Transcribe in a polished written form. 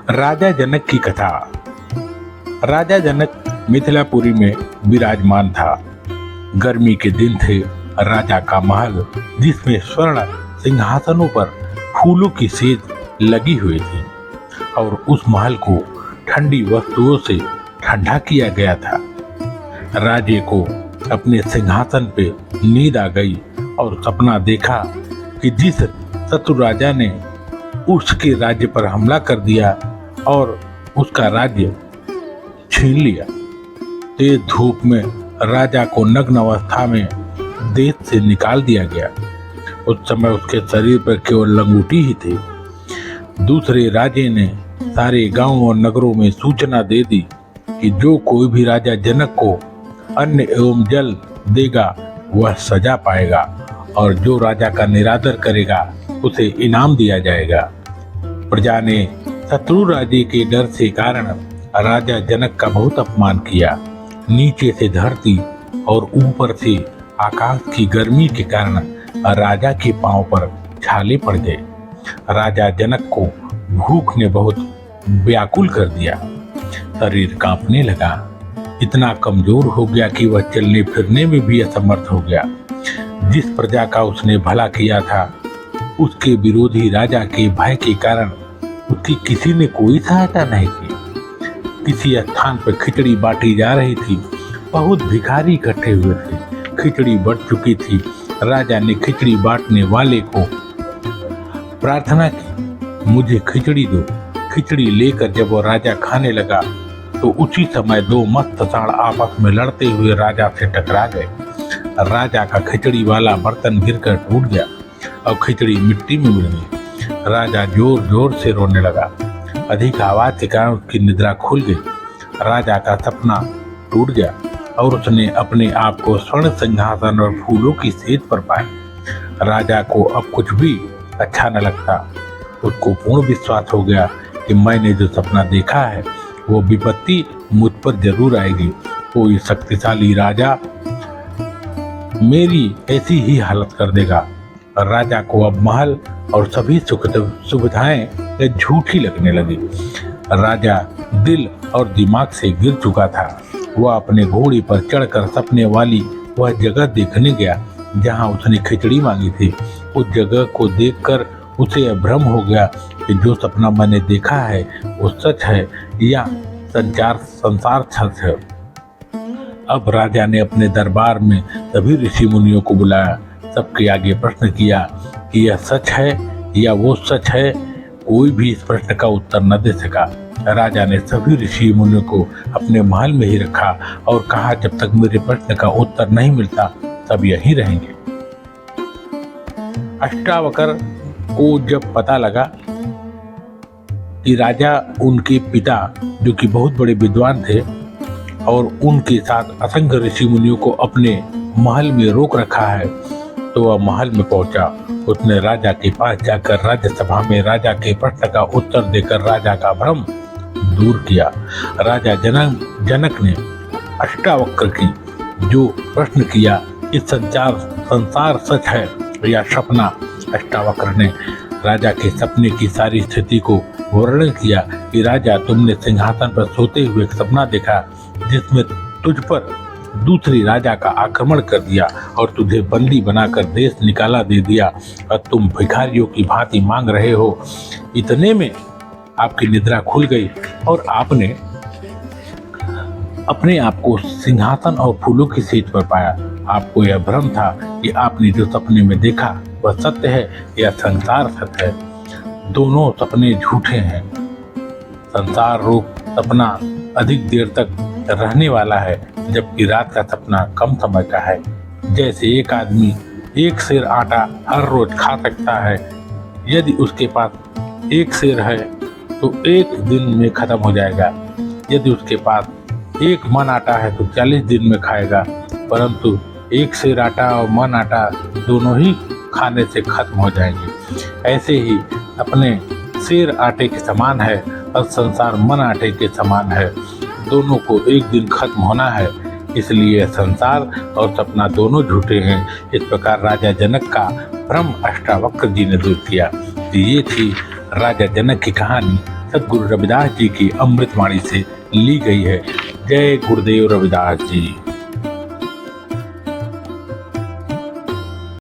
राजा जनक की कथा। राजा जनक मिथिलापुरी में विराजमान था। गर्मी के दिन थे। राजा का महल, जिसमें स्वर्ण सिंहासनों पर फूलों की सेज लगी हुई थी, और उस महल को ठंडी वस्तुओं से ठंडा किया गया था। राजे को अपने सिंहासन पे नींद आ गई और सपना देखा कि जिस शत्रु राजा ने उसके राज्य पर हमला कर दिया और उसका राज्य छीन लिया। तेज धूप में राजा को नग्न अवस्था में देश से निकाल दिया गया। उस समय उसके शरीर पर केवल लंगोटी ही थी। दूसरे राजे ने सारे गांवों और नगरों में सूचना दे दी कि जो कोई भी राजा जनक को अन्न एवं जल देगा वह सजा पाएगा, और जो राजा का निरादर करेगा उसे इनाम दिया जाएगा। प्रजा ने शत्रु राजे के डर से कारण राजा जनक का बहुत अपमान किया। नीचे से धरती और ऊपर से आकाश की गर्मी के कारण राजा के पांव पर छाले पड़ गए। राजा जनक को भूख ने बहुत व्याकुल कर दिया। शरीर कांपने लगा। इतना कमजोर हो गया कि वह चलने फिरने में भी असमर्थ हो गया। जिस प्रजा का उसने भला किया था, उसके विरोधी राजा के भय के कारण उसकी किसी ने कोई सहायता नहीं की। किसी स्थान पर खिचड़ी बांटी जा रही थी। बहुत भिखारी इकट्ठे हुए थे। खिचड़ी बढ़ चुकी थी। राजा ने खिचड़ी बांटने वाले को प्रार्थना की, मुझे खिचड़ी दो। खिचड़ी लेकर जब वो राजा खाने लगा तो उसी समय दो मस्त सांड आपस में लड़ते हुए राजा से टकरा गए। राजा का खिचड़ी वाला बर्तन गिरकर टूट गया और खिचड़ी मिट्टी में मिल गई। राजा जोर जोर से रोने लगा। अधिक आवाज के कारण उसकी निद्रा खुल गई। राजा का सपना टूट गया और उसने अपने आप को स्वर्ण सिंहासन और फूलों की सेज पर पाया। राजा को अब कुछ भी अच्छा न लगता। उसको पूर्ण विश्वास हो गया कि मैंने जो सपना देखा है वो विपत्ति मुझ पर जरूर आएगी। कोई शक्तिशाली राजा मेरी ऐसी ही हालत कर देगा। राजा को अब महल और सभी सुख सुविधाएं झूठी लगने लगी। राजा दिल और दिमाग से गिर चुका था। वह अपने घोड़े पर चढ़कर सपने वाली वह जगह देखने गया जहां उसने खिचड़ी मांगी थी। उस जगह को देखकर उसे भ्रम हो गया कि जो सपना मैंने देखा है वो सच है या संसार सच है। अब राजा ने अपने दरबार में सभी ऋषि मुनियों को बुलाया। सबके आगे प्रश्न किया कि यह सच है या वो सच है। कोई भी इस प्रश्न का उत्तर न दे सका। राजा ने सभी ऋषि मुनियों को अपने महल में ही रखा और कहा, जब तक मेरे प्रश्न का उत्तर नहीं मिलता तब यहीं रहेंगे। अष्टावक्र को जब पता लगा कि राजा उनके पिता, जो कि बहुत बड़े विद्वान थे और उनके साथ असंख्य ऋषि मुनियों को अपने महल में रोक रखा है, तो वह महल में पहुंचा। उसने राजा के पास जाकर राज्यसभा में राजा के प्रश्न का उत्तर देकर राजा का भ्रम दूर किया। राजा जनक ने अष्टावक्र की जो प्रश्न किया कि संसार सच है या सपना, अष्टावक्र ने राजा के सपने की सारी स्थिति को वर्णन किया कि राजा, तुमने सिंहासन पर सोते हुए एक सपना देखा जिसमें तुझ पर दूसरी राजा का आक्रमण कर दिया और तुझे बंदी बनाकर देश निकाला दे दिया, और तुम भिखारियों की भांति मांग रहे हो। इतने में आपकी निद्रा खुल गई और आपने अपने आप को सिंहासन और फूलों की सेज पर पाया। आपको यह भ्रम था कि आपने जो सपने में देखा वह सत्य है या संसार सत्य है। दोनों सपने झूठे हैं। संसार रूप सपना अधिक देर तक रहने वाला है, जबकि रात का सपना कम समय का है। जैसे एक आदमी एक सेर आटा हर रोज खा सकता है। यदि उसके पास एक सेर है तो एक दिन में खत्म हो जाएगा। यदि उसके पास एक मन आटा है तो 40 दिन में खाएगा। परंतु एक सेर आटा और मन आटा दोनों ही खाने से खत्म हो जाएंगे। ऐसे ही अपने सेर आटे के समान है और संसार मन आटे के समान है। दोनों को एक दिन खत्म होना है, इसलिए संसार और सपना दोनों झूठे हैं। इस प्रकार राजा जनक का भ्रम अष्टावक्र जी ने दूर किया। ये थी राजा जनक की कहानी। सदगुरु रविदास जी की अमृतवाणी से ली गई है। जय गुरुदेव रविदास जी।